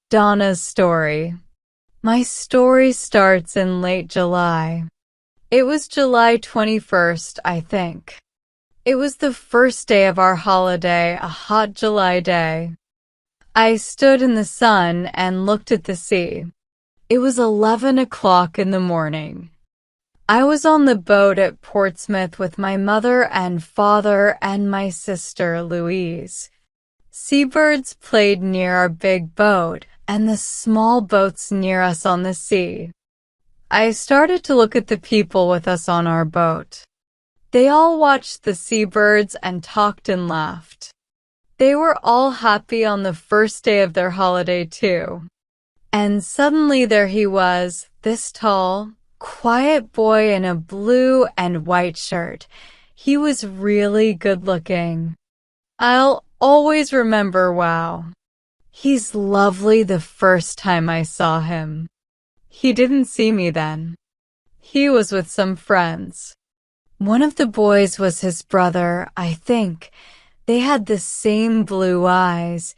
Donna's story. My story starts in late July. It was July 21st, I think. It was the first day of our holiday, a hot July day. I stood in the sun and looked at the sea. It was 11 o'clock in the morning. I was on the boat at Portsmouth with my mother and father and my sister Louise. Seabirds played near our big boat and the small boats near us on the sea. I started to look at the people with us on our boat. They all watched the seabirds and talked and laughed. They were all happy on the first day of their holiday too. And suddenly there he was, this tall, quiet boy in a blue and white shirt. He was really good looking. I'll always remember, wow. He's lovely the first time I saw him. He didn't see me then. He was with some friends. One of the boys was his brother, I think. They had the same blue eyes,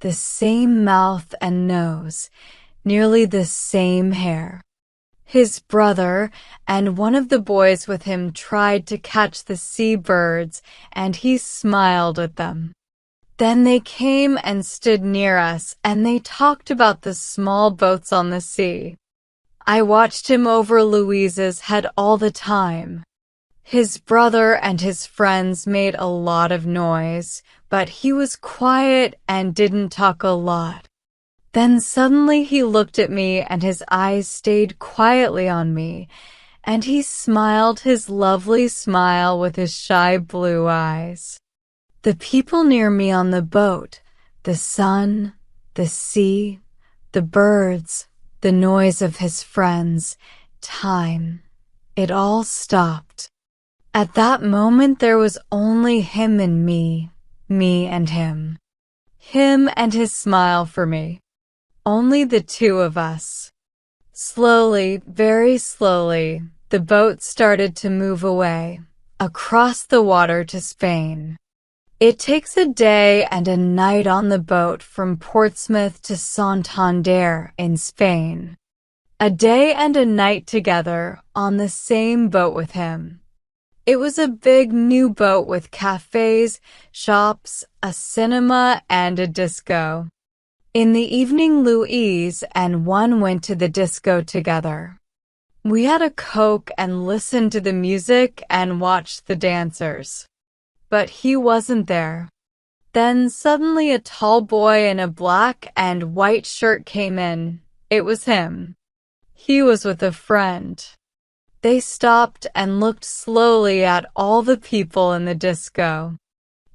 the same mouth and nose, nearly the same hair. His brother and one of the boys with him tried to catch the seabirds, and he smiled at them. Then they came and stood near us, and they talked about the small boats on the sea. I watched him over Louise's head all the time. His brother and his friends made a lot of noise, but he was quiet and didn't talk a lot. Then suddenly he looked at me and his eyes stayed quietly on me, and he smiled his lovely smile with his shy blue eyes. The people near me on the boat, the sun, the sea, the birds, the noise of his friends, time, it all stopped. At that moment there was only him and me and him. Him and his smile for me. Only the two of us. Slowly, very slowly, the boat started to move away, across the water to Spain. It takes a day and a night on the boat from Portsmouth to Santander in Spain. A day and a night together on the same boat with him. It was a big new boat with cafes, shops, a cinema, and a disco. In the evening, Louise and one went to the disco together. We had a Coke and listened to the music and watched the dancers. But he wasn't there. Then suddenly a tall boy in a black and white shirt came in. It was him. He was with a friend. They stopped and looked slowly at all the people in the disco.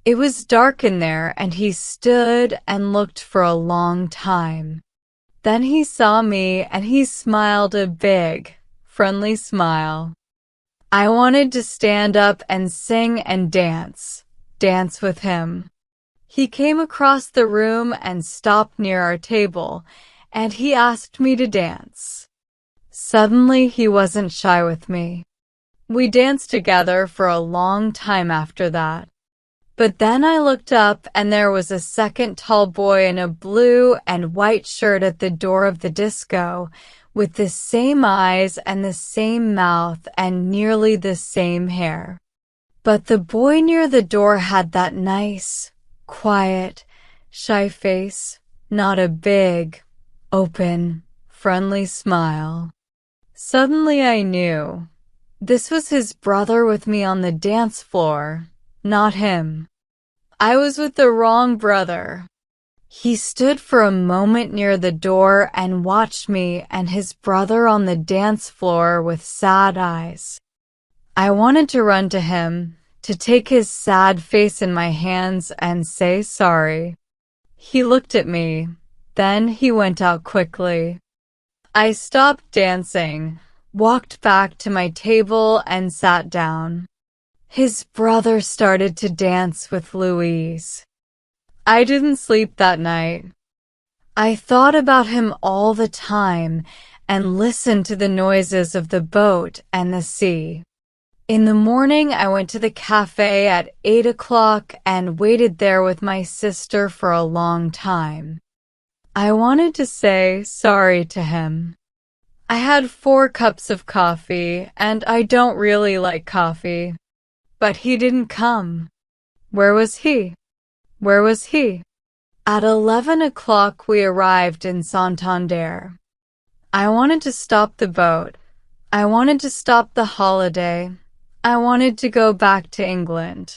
It was dark in there and he stood and looked for a long time. Then he saw me and he smiled a big, friendly smile. I wanted to stand up and sing and dance with him. He came across the room and stopped near our table, and he asked me to dance. Suddenly he wasn't shy with me. We danced together for a long time after that. But then I looked up and there was a second tall boy in a blue and white shirt at the door of the disco, with the same eyes and the same mouth and nearly the same hair. But the boy near the door had that nice, quiet, shy face, not a big, open, friendly smile. Suddenly I knew. This was his brother with me on the dance floor, not him. I was with the wrong brother. He stood for a moment near the door and watched me and his brother on the dance floor with sad eyes. I wanted to run to him, to take his sad face in my hands and say sorry. He looked at me, then he went out quickly. I stopped dancing, walked back to my table and sat down. His brother started to dance with Louise. I didn't sleep that night. I thought about him all the time and listened to the noises of the boat and the sea. In the morning, I went to the cafe at 8 o'clock and waited there with my sister for a long time. I wanted to say sorry to him. I had 4 cups of coffee, and I don't really like coffee. But he didn't come. Where was he? Where was he? At 11 o'clock we arrived in Santander. I wanted to stop the boat. I wanted to stop the holiday. I wanted to go back to England.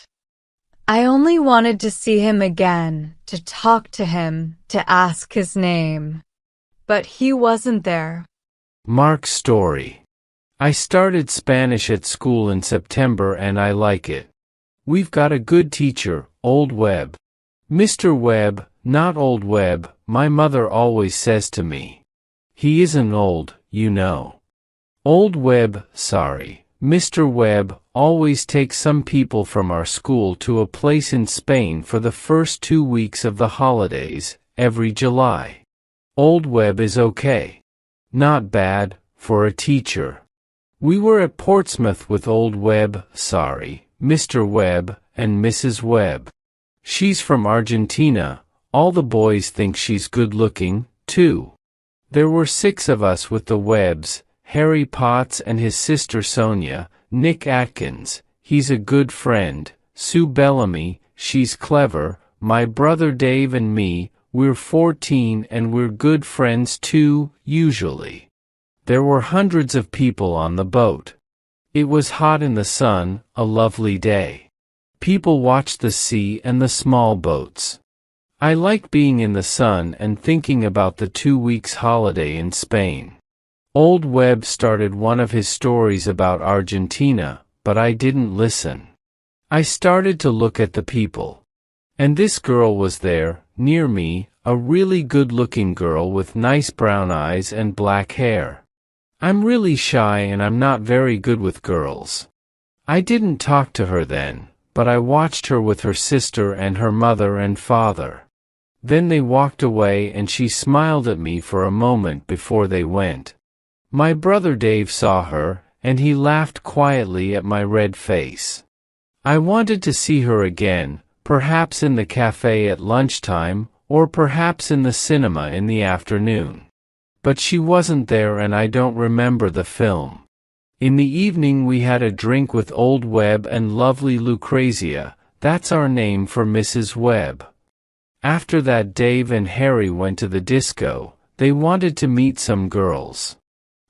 I only wanted to see him again, to talk to him, to ask his name. But he wasn't there. Mark's story. I started Spanish at school in September and I like it. We've got a good teacher, Old Webb. Mr. Webb, not Old Webb, my mother always says to me. He isn't old, you know. Old Webb, sorry. Mr. Webb always takes some people from our school to a place in Spain for the first 2 weeks of the holidays, every July. Old Webb is okay. Not bad, for a teacher. We were at Portsmouth with Old Webb, sorry, Mr. Webb, and Mrs. Webb. She's from Argentina. All the boys think she's good-looking, too. There were 6 of us with the Webbs, Harry Potts and his sister Sonia, Nick Atkins, he's a good friend, Sue Bellamy, she's clever, my brother Dave and me, we're 14 and we're good friends too, usually. There were hundreds of people on the boat. It was hot in the sun, a lovely day. People watched the sea and the small boats. I like being in the sun and thinking about the 2 weeks holiday in Spain. Old Webb started one of his stories about Argentina, but I didn't listen. I started to look at the people. And this girl was there, near me, a really good-looking girl with nice brown eyes and black hair. I'm really shy and I'm not very good with girls. I didn't talk to her then, but I watched her with her sister and her mother and father. Then they walked away and she smiled at me for a moment before they went. My brother Dave saw her, and he laughed quietly at my red face. I wanted to see her again, perhaps in the cafe at lunchtime, or perhaps in the cinema in the afternoon. But she wasn't there and I don't remember the film. In the evening we had a drink with Old Webb and lovely Lucrezia, that's our name for Mrs. Webb. After that Dave and Harry went to the disco. They wanted to meet some girls.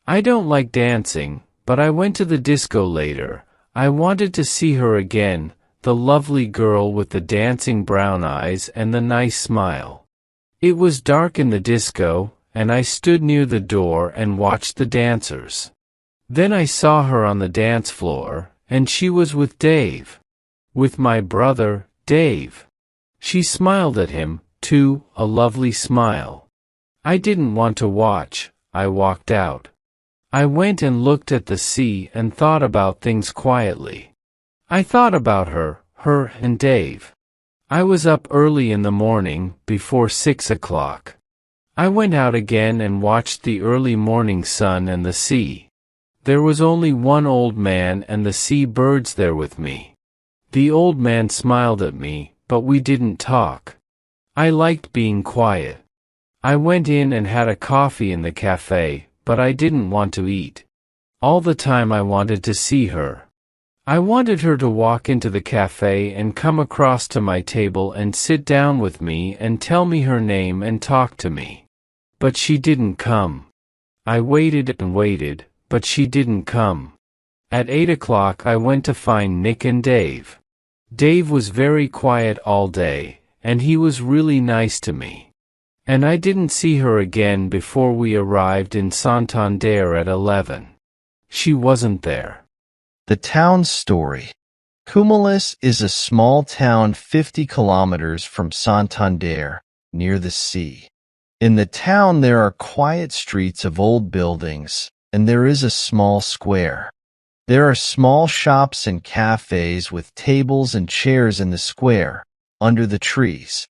I don't like dancing, but I went to the disco later. I wanted to see her again, the lovely girl with the dancing brown eyes and the nice smile. It was dark in the disco, and I stood near the door and watched the dancers. Then I saw her on the dance floor, and she was with Dave. With my brother, Dave. She smiled at him, too, a lovely smile. I didn't want to watch, I walked out. I went and looked at the sea and thought about things quietly. I thought about her and Dave. I was up early in the morning, before 6 o'clock. I went out again and watched the early morning sun and the sea. There was only one old man and the sea birds there with me. The old man smiled at me, but we didn't talk. I liked being quiet. I went in and had a coffee in the cafe, but I didn't want to eat. All the time I wanted to see her. I wanted her to walk into the cafe and come across to my table and sit down with me and tell me her name and talk to me. But she didn't come. I waited and waited, but she didn't come. At 8 o'clock I went to find Nick and Dave. Dave was very quiet all day, and he was really nice to me. And I didn't see her again before we arrived in Santander at 11. She wasn't there. The town story. Cumulus is a small town 50 kilometers from Santander, near the sea. In the town there are quiet streets of old buildings, and there is a small square. There are small shops and cafes with tables and chairs in the square, under the trees.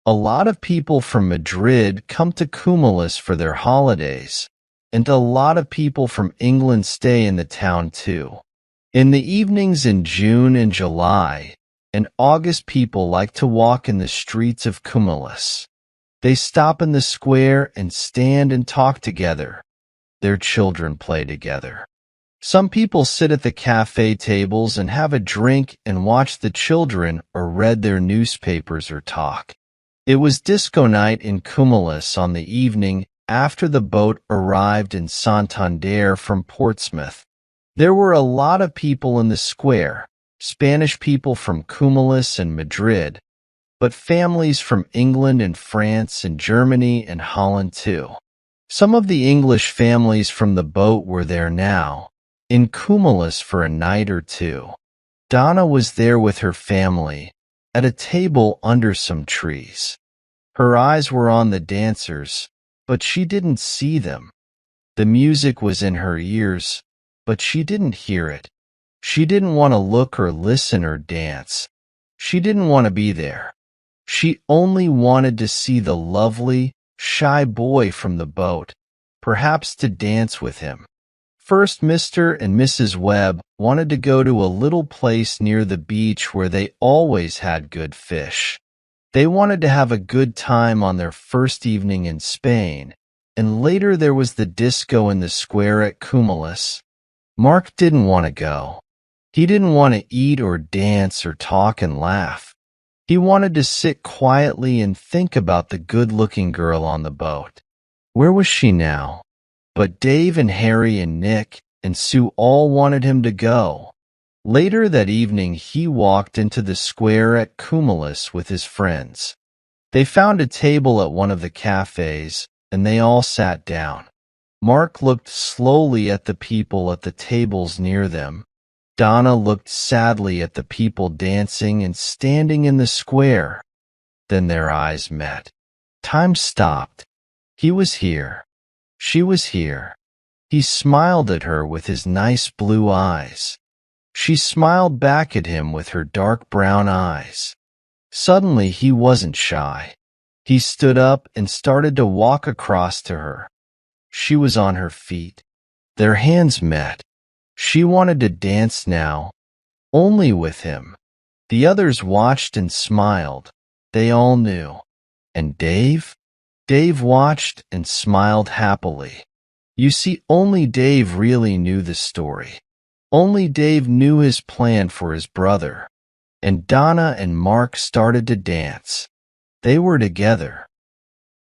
A lot of people from Madrid come to Cumulus for their holidays, and a lot of people from England stay in the town too. In the evenings in June and July and August, people like to walk in the streets of Cumulus. They stop in the square and stand and talk together. Their children play together. Some people sit at the cafe tables and have a drink and watch the children or read their newspapers or talk. It was disco night in Cumulus on the evening after the boat arrived in Santander from Portsmouth. There were a lot of people in the square, Spanish people from Cumulus and Madrid, but families from England and France and Germany and Holland too. Some of the English families from the boat were there now, in Cumulus for a night or two. Donna was there with her family, at a table under some trees. Her eyes were on the dancers, but she didn't see them. The music was in her ears, but she didn't hear it. She didn't want to look or listen or dance. She didn't want to be there. She only wanted to see the lovely, shy boy from the boat, perhaps to dance with him. First, Mr. and Mrs. Webb wanted to go to a little place near the beach where they always had good fish. They wanted to have a good time on their first evening in Spain, and later there was the disco in the square at Cumulus. Mark didn't want to go. He didn't want to eat or dance or talk and laugh. He wanted to sit quietly and think about the good-looking girl on the boat. Where was she now? But Dave and Harry and Nick and Sue all wanted him to go. Later that evening, he walked into the square at Cumulus with his friends. They found a table at one of the cafes, and they all sat down. Mark looked slowly at the people at the tables near them. Donna looked sadly at the people dancing and standing in the square. Then their eyes met. Time stopped. He was here. She was here. He smiled at her with his nice blue eyes. She smiled back at him with her dark brown eyes. Suddenly he wasn't shy. He stood up and started to walk across to her. She was on her feet. Their hands met. She wanted to dance now, only with him. The others watched and smiled. They all knew. And Dave? Dave watched and smiled happily. You see, only Dave really knew the story. Only Dave knew his plan for his brother. And Donna and Mark started to dance. They were together.